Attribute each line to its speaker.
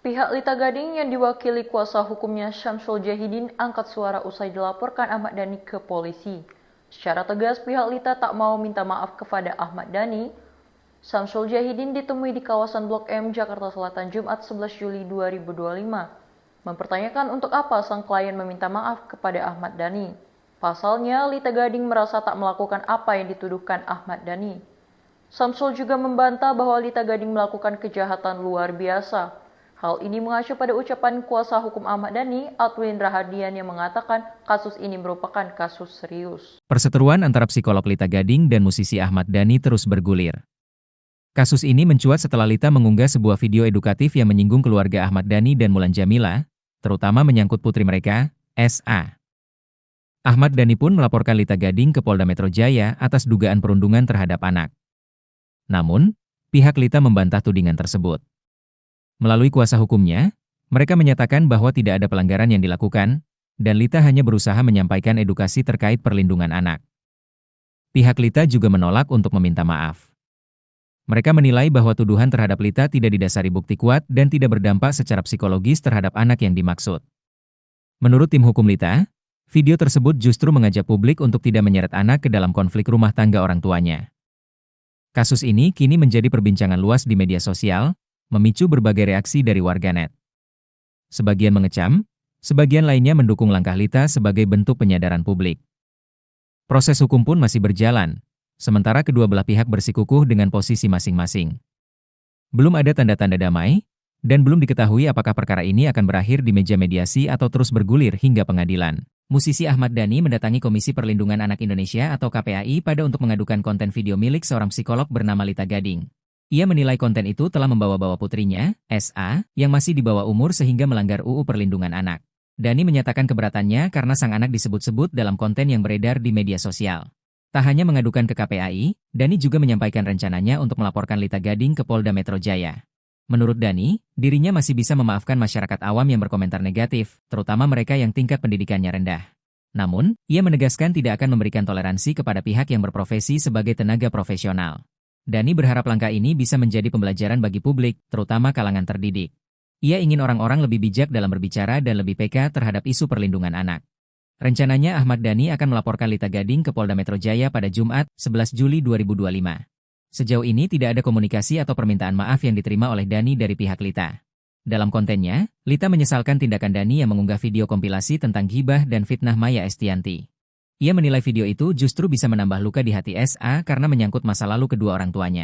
Speaker 1: Pihak Lita Gading yang diwakili kuasa hukumnya Syamsul Jahidin angkat suara usai dilaporkan Ahmad Dhani ke polisi. Secara tegas pihak Lita tak mau minta maaf kepada Ahmad Dhani. Syamsul Jahidin ditemui di kawasan Blok M, Jakarta Selatan, Jumat 11 Juli 2025. Mempertanyakan untuk apa sang klien meminta maaf kepada Ahmad Dhani. Pasalnya, Lita Gading merasa tak melakukan apa yang dituduhkan Ahmad Dhani. Syamsul juga membantah bahwa Lita Gading melakukan kejahatan luar biasa. Hal ini mengacu pada ucapan kuasa hukum Ahmad Dhani, Adwin Rahadian, yang mengatakan kasus ini merupakan kasus serius.
Speaker 2: Perseteruan antara psikolog Lita Gading dan musisi Ahmad Dhani terus bergulir. Kasus ini mencuat setelah Lita mengunggah sebuah video edukatif yang menyinggung keluarga Ahmad Dhani dan Mulan Jamila, terutama menyangkut putri mereka, SA. Ahmad Dhani pun melaporkan Lita Gading ke Polda Metro Jaya atas dugaan perundungan terhadap anak. Namun, pihak Lita membantah tudingan tersebut. Melalui kuasa hukumnya, mereka menyatakan bahwa tidak ada pelanggaran yang dilakukan, dan Lita hanya berusaha menyampaikan edukasi terkait perlindungan anak. Pihak Lita juga menolak untuk meminta maaf. Mereka menilai bahwa tuduhan terhadap Lita tidak didasari bukti kuat dan tidak berdampak secara psikologis terhadap anak yang dimaksud. Menurut tim hukum Lita, video tersebut justru mengajak publik untuk tidak menyeret anak ke dalam konflik rumah tangga orang tuanya. Kasus ini kini menjadi perbincangan luas di media sosial, memicu berbagai reaksi dari warganet. Sebagian mengecam, sebagian lainnya mendukung langkah Lita sebagai bentuk penyadaran publik. Proses hukum pun masih berjalan, sementara kedua belah pihak bersikukuh dengan posisi masing-masing. Belum ada tanda-tanda damai, dan belum diketahui apakah perkara ini akan berakhir di meja mediasi atau terus bergulir hingga pengadilan. Musisi Ahmad Dhani mendatangi Komisi Perlindungan Anak Indonesia atau KPAI pada untuk mengadukan konten video milik seorang psikolog bernama Lita Gading. Ia menilai konten itu telah membawa-bawa putrinya, SA, yang masih di bawah umur sehingga melanggar UU Perlindungan Anak. Dhani menyatakan keberatannya karena sang anak disebut-sebut dalam konten yang beredar di media sosial. Tak hanya mengadukan ke KPAI, Dhani juga menyampaikan rencananya untuk melaporkan Lita Gading ke Polda Metro Jaya. Menurut Dhani, dirinya masih bisa memaafkan masyarakat awam yang berkomentar negatif, terutama mereka yang tingkat pendidikannya rendah. Namun, ia menegaskan tidak akan memberikan toleransi kepada pihak yang berprofesi sebagai tenaga profesional. Dhani berharap langkah ini bisa menjadi pembelajaran bagi publik, terutama kalangan terdidik. Ia ingin orang-orang lebih bijak dalam berbicara dan lebih peka terhadap isu perlindungan anak. Rencananya Ahmad Dhani akan melaporkan Lita Gading ke Polda Metro Jaya pada Jumat, 11 Juli 2025. Sejauh ini tidak ada komunikasi atau permintaan maaf yang diterima oleh Dhani dari pihak Lita. Dalam kontennya, Lita menyesalkan tindakan Dhani yang mengunggah video kompilasi tentang ghibah dan fitnah Maya Estianty. Ia menilai video itu justru bisa menambah luka di hati SA karena menyangkut masa lalu kedua orang tuanya.